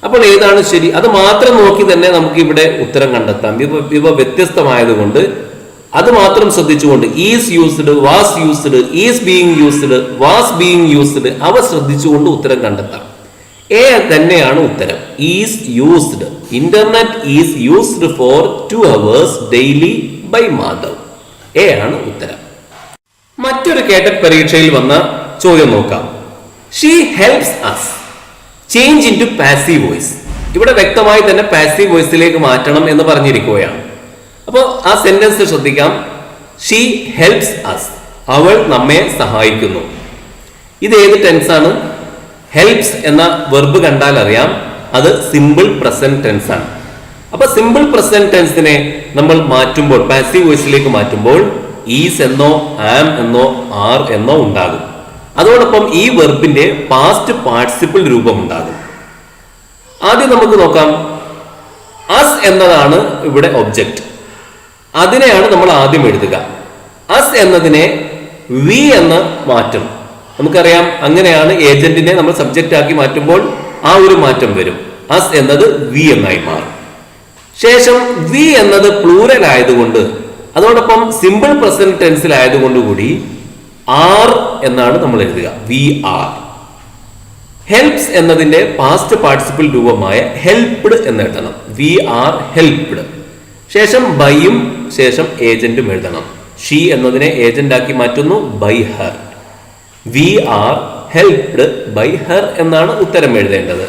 അപ്പോൾ ഏതാണ് ശരി? അത് മാത്രം നോക്കി തന്നെ നമുക്ക് ഇവിടെ ഉത്തരം കണ്ടെത്താം. ഇവ വ്യത്യസ്തമായതുകൊണ്ട് അത് മാത്രം ശ്രദ്ധിച്ചുകൊണ്ട് is used, was used, is being used, was being used അവ ശ്രദ്ധിച്ചുകൊണ്ട് ഉത്തരം കണ്ടെത്താം. എ തന്നെയാണ് ഉത്തരം. Is used. Internet is used for 2 hours daily by Madhav. A ആണ് ഉത്തരം. മറ്റൊരു കേട്ടറ്റ് പരീക്ഷയിൽ വന്ന ചോദ്യം നോക്കാം. She helps us change into passive voice. ഇവിടെ വ്യക്തമായി തന്നെ പാസീവ് വോയിസിലേക്ക് മാറ്റണം എന്ന് പറഞ്ഞിരിക്കുകയാണ്. അപ്പോൾ ആ സെന്റൻസ് ശ്രദ്ധിക്കാം. ഷീ ഹെൽപ്സ് അസ്, അവൾ നമ്മെ സഹായിക്കുന്നു. ഇത് ഏത് ടെൻസ് ആണ്? ഹെൽപ്സ് എന്ന വെർബ് കണ്ടാൽ അറിയാം അത് സിമ്പിൾ പ്രസന്റ് ടെൻസ് ആണ്. അപ്പൊ സിമ്പിൾ പ്രസന്റ് ടെൻസിനെ നമ്മൾ മാറ്റുമ്പോൾ, പാസീവ് വോയിസിലേക്ക് മാറ്റുമ്പോൾ ഈസ് എന്നോ ആം എന്നോ ആർ എന്നോ ഉണ്ടാകും. അതോടൊപ്പം ഈ വെർബിന്റെ പാസ്റ്റ് പാർട്ടിസിപ്പിൾ രൂപം ഉണ്ടാകും. ആദ്യം നമുക്ക് നോക്കാം. അസ് എന്നതാണ് ഇവിടെ ഒബ്ജക്റ്റ്. അതിനെയാണ് നമ്മൾ ആദ്യം എഴുതുക. അസ് എന്നതിനെ വി എന്ന് മാറ്റും. നമുക്കറിയാം അങ്ങനെയാണ് ഏജന്റിനെ നമ്മൾ സബ്ജക്റ്റ് ആക്കി മാറ്റുമ്പോൾ ആ ഒരു മാറ്റം വരും. അസ് എന്നത് വി എന്നായി മാറും. ശേഷം വി എന്നത് പ്ലൂറൽ ആയതുകൊണ്ട്, അതോടൊപ്പം സിമ്പിൾ പ്രസന്റ് ടെൻസിൽ ആയതുകൊണ്ട് കൂടി ആർ എന്നാണ് നമ്മൾ എഴുതുക. We are. ഹെൽപ്സ് എന്നതിന്റെ പാസ്റ്റ് പാർട്ടിസിപ്പിൾ രൂപമായ ഹെൽപ്ഡ് എന്ന് എഴുതണം. We are helped. ശേഷം ബൈയും ശേഷം ഏജന്റും എഴുതണം. ഷീ എന്നതിനെ ഏജന്റ് ആക്കി മാറ്റുന്നു. By her. We are helped by her എന്നാണ് ഉത്തരം എഴുതേണ്ടത്.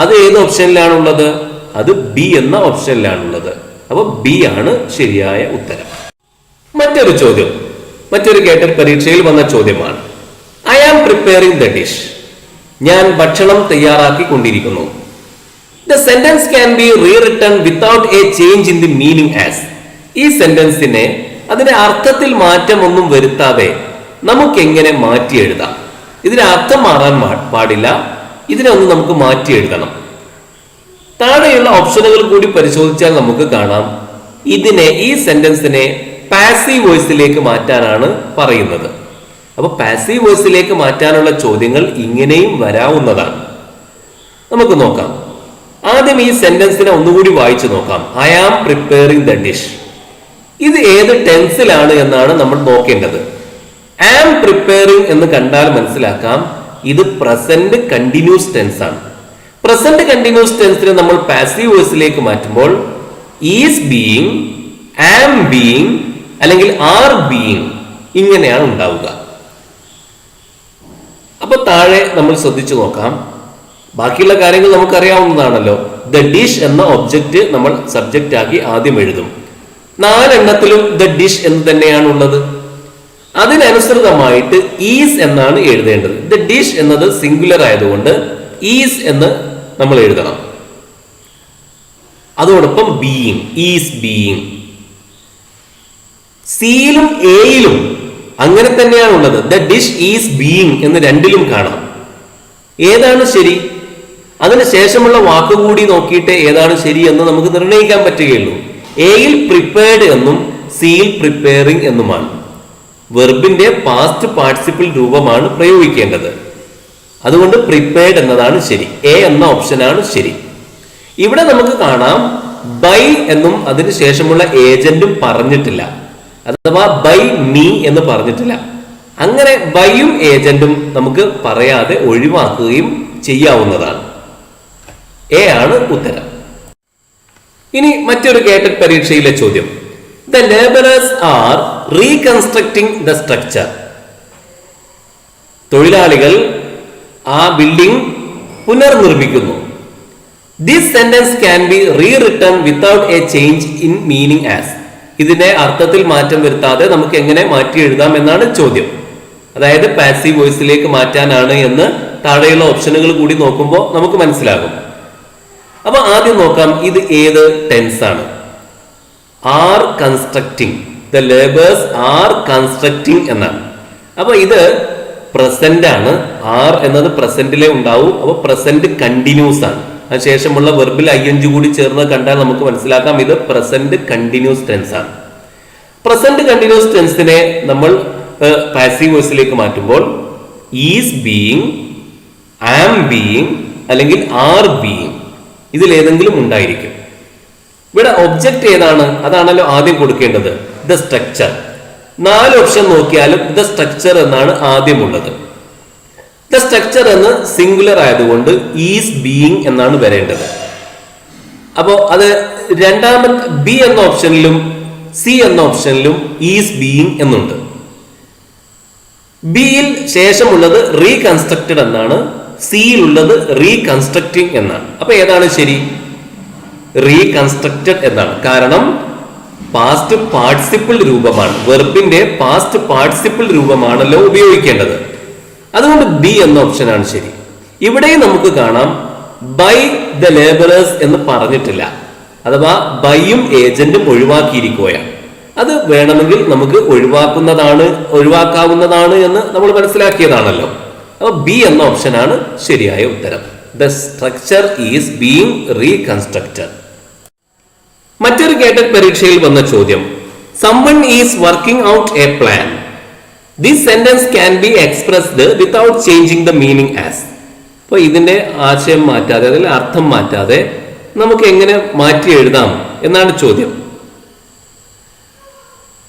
അത് ഏത് ഓപ്ഷനിലാണുള്ളത്? അത് ബി എന്ന ഓപ്ഷനിലാണുള്ളത്. അപ്പൊ ബി ആണ് ശരിയായ ഉത്തരം. മറ്റൊരു ചോദ്യം, മറ്റൊരു കേട്ടറ്റ് പരീക്ഷയിൽ വന്ന ചോദ്യമാണ്. I am preparing the dish. ഞാൻ ഭക്ഷണം തയ്യാറാക്കി കൊണ്ടിരിക്കുന്നു. The sentence can be rewritten without a change in the meaning as. ഈ സെന്റൻസിനെ അതിന്റെ അർത്ഥത്തിൽ മാറ്റം ഒന്നും വരുത്താതെ നമുക്ക് എങ്ങനെ മാറ്റി എഴുതാം? ഇതിന്റെ അർത്ഥം മാറാൻ പാടില്ല. ഇതിനെ ഒന്ന് നമുക്ക് മാറ്റി എഴുതണം. താഴെയുള്ള ഓപ്ഷനുകൾ കൂടി പരിശോധിച്ചാൽ നമുക്ക് കാണാം ഇതിനെ, ഈ സെന്റൻസിനെ പാസീവ് വോയിസിലേക്ക് മാറ്റാനാണ് പറയുന്നത്. അപ്പൊ പാസീവ് വോയിസിലേക്ക് മാറ്റാനുള്ള ചോദ്യങ്ങൾ ഇങ്ങനെയും വരാവുന്നതാണ്. നമുക്ക് നോക്കാം. ആദ്യം ഈ സെന്റൻസിനെ ഒന്നുകൂടി വായിച്ചു നോക്കാം. I am preparing the dish. ഇത് ഏത് ടെൻസിലാണ് എന്നാണ് നമ്മൾ നോക്കേണ്ടത്. ആം പ്രിപ്പയറിംഗ് എന്ന് കണ്ടാൽ മനസ്സിലാക്കാം ഇത് പ്രസന്റ് കണ്ടിന്യൂസ് ടെൻസ് ആണ്. പ്രസന്റ് കണ്ടിന്യൂസ് ടെൻസിനെ നമ്മൾ പാസീവ് വോയിസിലേക്ക് മാറ്റുമ്പോൾ ഈസ് ബീയിങ്, ആം ബീയിങ് അല്ലെങ്കിൽ ആർ ബീയിങ് ഇങ്ങനെയാണ് ഉണ്ടാവുക. അപ്പൊ താഴെ നമ്മൾ ശ്രദ്ധിച്ചു നോക്കാം. ബാക്കിയുള്ള കാര്യങ്ങൾ നമുക്കറിയാവുന്നതാണല്ലോ. ദ ഡിഷ് എന്ന ഒബ്ജക്റ്റ് നമ്മൾ സബ്ജക്റ്റ് ആക്കി ആദ്യം എഴുതും. 4 എണ്ണത്തിലും ദ ഡിഷ് എന്ന് തന്നെയാണ് ഉള്ളത്. അതിനനുസൃതമായിട്ട് ഈസ് എന്നാണ് എഴുതേണ്ടത്. ദ ഡിഷ് എന്നത് സിംഗുലർ ആയതുകൊണ്ട് ഈസ് എന്ന് നമ്മൾ എഴുതണം. അതോടൊപ്പം ബീയിങ്, ഈസ് ബീയിങ്. സിയിലും എയിലും അങ്ങനെ തന്നെയാണുള്ളത്. ദ ഡിഷ് ഈസ് ബീയിങ് എന്ന് രണ്ടിലും കാണാം. ഏതാണ് ശരി? അതിന് ശേഷമുള്ള വാക്ക് കൂടി നോക്കിയിട്ട് ഏതാണ് ശരി എന്ന് നമുക്ക് നിർണ്ണയിക്കാൻ പറ്റുകയുള്ളൂ. എയിൽ പ്രിപ്പയർഡ് എന്നും സിയിൽ പ്രിപ്പയറിംഗ് എന്നുമാണ്. വെർബിന്റെ പാസ്റ്റ് പാർട്ടിസിപ്പിൾ രൂപമാണ് പ്രയോഗിക്കേണ്ടത്. അതുകൊണ്ട് പ്രിപ്പയർഡ് എന്നതാണ് ശരി. എ എന്ന ഓപ്ഷനാണ് ശരി. ഇവിടെ നമുക്ക് കാണാം ബൈ എന്നും അതിന് ശേഷമുള്ള ഏജന്റും പറഞ്ഞിട്ടില്ല, അഥവാ ബൈ മീ എന്ന് പറഞ്ഞിട്ടില്ല. അങ്ങനെ ബൈയും ഏജന്റും നമുക്ക് പറയാതെ ഒഴിവാക്കുകയും ചെയ്യാവുന്നതാണ്. എ ആണ് ഉത്തരം. ഇനി മറ്റൊരു കേട്ടറ്റ് പരീക്ഷയിലെ ചോദ്യം. The labourers are reconstructing the structure. തൊഴിലാളികൾ ആ ബിൽഡിംഗ് പുനർനിർമ്മിക്കുന്നു. This sentence can be rewritten without a change in meaning as. ഇതിന്റെ അർത്ഥത്തിൽ മാറ്റം വരുത്താതെ നമുക്ക് എങ്ങനെ മാറ്റി എഴുതാം എന്നാണ് ചോദ്യം. അതായത് പാസീവ് വോയിസിലേക്ക് മാറ്റാനാണ് എന്ന് താഴെയുള്ള ഓപ്ഷനുകൾ കൂടി നോക്കുമ്പോൾ നമുക്ക് മനസ്സിലാകും. അപ്പൊ ആദ്യം നോക്കാം ഇത് ഏത് ടെൻസ് ആണ്. Are constructing. The labourers are constructing എന്നാണ്. അപ്പൊ ഇത് പ്രസന്റ് ആണ്. ആർ എന്നത് പ്രസന്റിലെ ഉണ്ടാവും. അപ്പൊ പ്രസന്റ് കണ്ടിന്യൂസ് ആണ്. അതിനുശേഷമുള്ള വെർബിൽ ing കൂടി ചേർന്ന് കണ്ടാൽ നമുക്ക് മനസ്സിലാക്കാം ഇത് പ്രസന്റ് കണ്ടിന്യൂസ് ടെൻസ് ആണ്. പ്രസന്റ് കണ്ടിന്യൂസ് ടെൻസിനെ നമ്മൾ പാസീവ് വോയിസിലേക്ക് മാറ്റുമ്പോൾ ഈസ് ബീയിങ്, ആം ബീയിങ് അല്ലെങ്കിൽ ആർ ബീയിങ് ഇതിലേതെങ്കിലും ഉണ്ടായിരിക്കും. ഇവിടെ ഒബ്ജക്റ്റ് ഏതാണ്? അതാണല്ലോ ആദ്യം കൊടുക്കേണ്ടത്. The structure. 4 ഓപ്ഷൻ നോക്കിയാലും ദ സ്ട്രക്ചർ എന്നാണ് ആദ്യമുള്ളത്. ദ സ്ട്രക്ചർ എന്ന് സിംഗുലർ ആയതുകൊണ്ട് ഈസ് ബീയിങ് എന്നാണ് വരേണ്ടത്. അപ്പോ അത് രണ്ടാമത്തെ ബി എന്ന ഓപ്ഷനിലും സി എന്ന ഓപ്ഷനിലും ഈസ് ബീയിങ് എന്നുണ്ട്. ബിയിൽ ശേഷമുള്ളത് റീകൺസ്ട്രക്റ്റഡ് എന്നാണ്, സിയിലുള്ളത് റീകൺസ്ട്രക്റ്റിംഗ് എന്നാണ്. അപ്പൊ ഏതാണ് ശരി? റീകൺസ്ട്രക്റ്റഡ് എന്നാണ്. കാരണം പാസ്റ്റ് പാർട്ടിസിപ്പിൾ രൂപമാണ്, വെർബിന്റെ പാസ്റ്റ് പാർട്ടിസിപ്പിൾ രൂപമാണല്ലോ ഉപയോഗിക്കേണ്ടത്. അതുകൊണ്ട് ബി എന്ന ഓപ്ഷനാണ് ശരി. ഇവിടെയും നമുക്ക് കാണാം ബൈ ദ ലേബറേഴ്സ് എന്ന് പറഞ്ഞിട്ടില്ല, അഥവാ ബൈയും ഏജന്റും ഒഴിവാക്കിയിരിക്കുകയാണ്. അത് വേണമെങ്കിൽ നമുക്ക് ഒഴിവാക്കാവുന്നതാണ് എന്ന് നമ്മൾ മനസ്സിലാക്കിയതാണല്ലോ. അപ്പൊ ബി എന്ന ഓപ്ഷനാണ് ശരിയായ ഉത്തരം. The structure is being reconstructed. മറ്റൊരു കേട്ടറ്റ് പരീക്ഷയിൽ വന്ന ചോദ്യം, someone is working out a plan. This sentence can be expressed without changing the meaning as. അപ്പൊ ഇതിന്റെ ആശയം മാറ്റാതെ, അതിൽ അർത്ഥം മാറ്റാതെ നമുക്ക് എങ്ങനെ മാറ്റി എഴുതാം എന്നാണ് ചോദ്യം.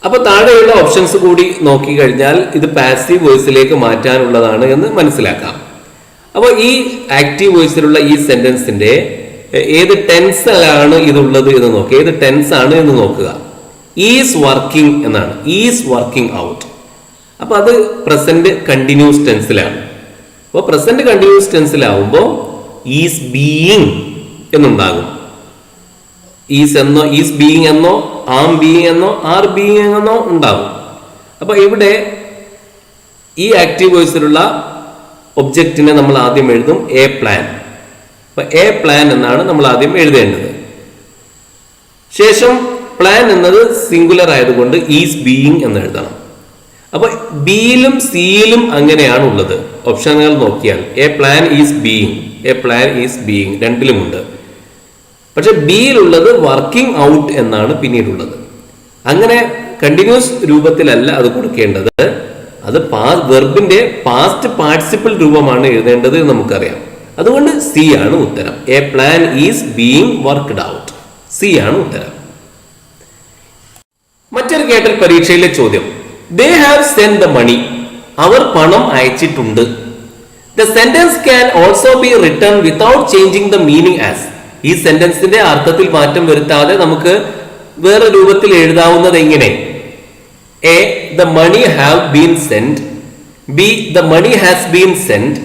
അപ്പൊ താഴെയുള്ള ഓപ്ഷൻസ് കൂടി നോക്കി കഴിഞ്ഞാൽ ഇത് പാസീവ് വോയിസിലേക്ക് മാറ്റാനുള്ളതാണ് എന്ന് മനസ്സിലാക്കാം. അപ്പോൾ ഈ ആക്റ്റീവ് വോയിസിലുള്ള ഈ സെന്റൻസിന്റെ ഏത് ടെൻസിലാണ് ഇതുള്ളത് എന്ന് നോക്കുക. ഏത് ടെൻസ് ആണ് എന്ന് നോക്കുക. ഈസ് വർക്കിംഗ് എന്നാണ്, ഈസ് വർക്കിംഗ് ഔട്ട്. അപ്പൊ അത് പ്രസന്റ് കണ്ടിന്യൂസ് ടെൻസിലാണ്. അപ്പോൾ പ്രസന്റ് കണ്ടിന്യൂസ് ടെൻസിലാവുമ്പോൾ ഈസ് ബീയിങ് എന്നുണ്ടാകും. ഈസ് എന്നോ ഈസ് ബീയിങ് എന്നോ ആം ബീയിങ് എന്നോ ആർ ബീയിങ് എന്നോ ഉണ്ടാകും. അപ്പൊ ഇവിടെ ഈ ആക്റ്റീവ് വോയിസിലുള്ള ഒബ്ജക്റ്റിനെ നമ്മൾ ആദ്യം എഴുതും എ പ്ലാൻ. അപ്പൊ എ പ്ലാൻ എന്നാണ് നമ്മൾ ആദ്യം എഴുതേണ്ടത്. ശേഷം പ്ലാൻ എന്നത് സിംഗുലർ ആയതുകൊണ്ട് ഈസ് ബീയിങ് എന്ന് എഴുതണം. അപ്പൊ ബിയിലും സിയിലും അങ്ങനെയാണ് ഉള്ളത്. ഓപ്ഷനുകൾ നോക്കിയാൽ A plan is being, a plan is being രണ്ടിലുമുണ്ട്. പക്ഷെ ബിയിലുള്ളത് വർക്കിംഗ് ഔട്ട് എന്നാണ് പിന്നീടുള്ളത്. അങ്ങനെ കണ്ടിന്യൂസ് രൂപത്തിലല്ല അത് കൊടുക്കേണ്ടത്. അത് വെർബിന്റെ പാസ്റ്റ് പാർട്ടിസിപ്പിൾ രൂപമാണ് എഴുതേണ്ടത് എന്ന് നമുക്കറിയാം. അതുകൊണ്ട് സി ആണ് ഉത്തരം. A plan is being worked out. C ആണ് ഉത്തരം. മറ്റൊരു കേട്ടൽ പരീക്ഷയിലെ ചോദ്യം, they have send the money. അവർ പണം അയച്ചിട്ടുണ്ട്. The sentence can also be written without changing the meaning as. ഈ സെന്റൻസിന്റെ അർത്ഥത്തിൽ മാറ്റം വരുത്താതെ നമുക്ക് വേറെ രൂപത്തിൽ എഴുതാവുന്നത് എങ്ങനെ? A, the money have been send. B, the money has been send.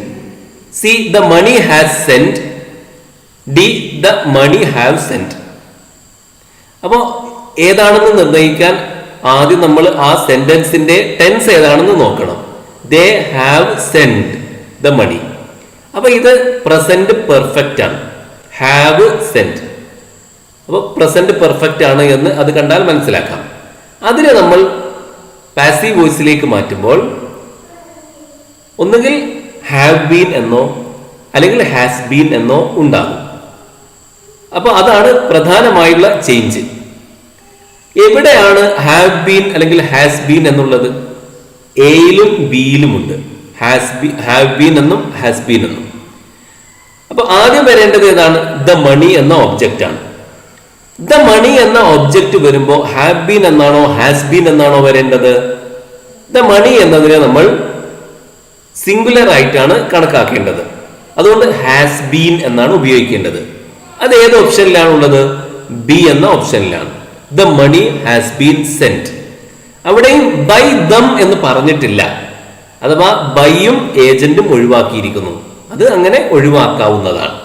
C, the money has send. D, the money have send. അപ്പോ ഏതാണെന്ന് നിർണ്ണയിക്കാൻ ആദ്യം നമ്മൾ ആ സെന്റൻസിന്റെ ടെൻസ് ഏതാണെന്ന് നോക്കണം. They have send the money. അപ്പൊ ഇത് പ്രസന്റ് പെർഫെക്റ്റ് ആണ്. Have send. അപ്പൊ പ്രസന്റ് പെർഫെക്റ്റ് ആണ് എന്ന് അത് കണ്ടാൽ മനസ്സിലാക്കാം. അതിനെ നമ്മൾ പാസീവ് വോയിസിലേക്ക് മാറ്റുമ്പോൾ ഒന്നുകിൽ ഹാവ് ബീൻ എന്നോ അല്ലെങ്കിൽ ഹാസ് ബീൻ എന്നോ ഉണ്ടാകും. അപ്പൊ അതാണ് പ്രധാനമായുള്ള ചേഞ്ച്. എവിടെയാണ് ഹാവ് ബീൻ അല്ലെങ്കിൽ ഹാസ് ബീൻ എന്നുള്ളത്? എയിലും ബിയിലും ഉണ്ട്. ഹാവ് ബീൻ എന്നും ഹാസ് ബീൻ എന്നും. അപ്പൊ ആദ്യം വരേണ്ടത് ഏതാണ്? ദ മണി എന്ന ഒബ്ജക്റ്റ് ആണ്. ദ മണി എന്ന ഒബ്ജക്റ്റ് വരുമ്പോൾ ഹാവ് ബീൻ എന്നാണോ ഹാസ് ബീൻ എന്നാണോ വരേണ്ടത്? ദ മണി എന്നതിനെ നമ്മൾ സിംഗുലർ ആയിട്ടാണ് കണക്കാക്കേണ്ടത്. അതുകൊണ്ട് ഹാസ് ബീൻ എന്നാണ് ഉപയോഗിക്കേണ്ടത്. അത് ഏത് ഓപ്ഷനിലാണ് ഉള്ളത്? ബി എന്ന ഓപ്ഷനിലാണ്. The money has been send. അവിടെയും ബൈ ദം എന്ന് പറഞ്ഞിട്ടില്ല, അഥവാ ബൈയും ഏജന്റും ഒഴിവാക്കിയിരിക്കുന്നു. അത് അങ്ങനെ ഒഴിവാക്കാവുന്നതാണ്.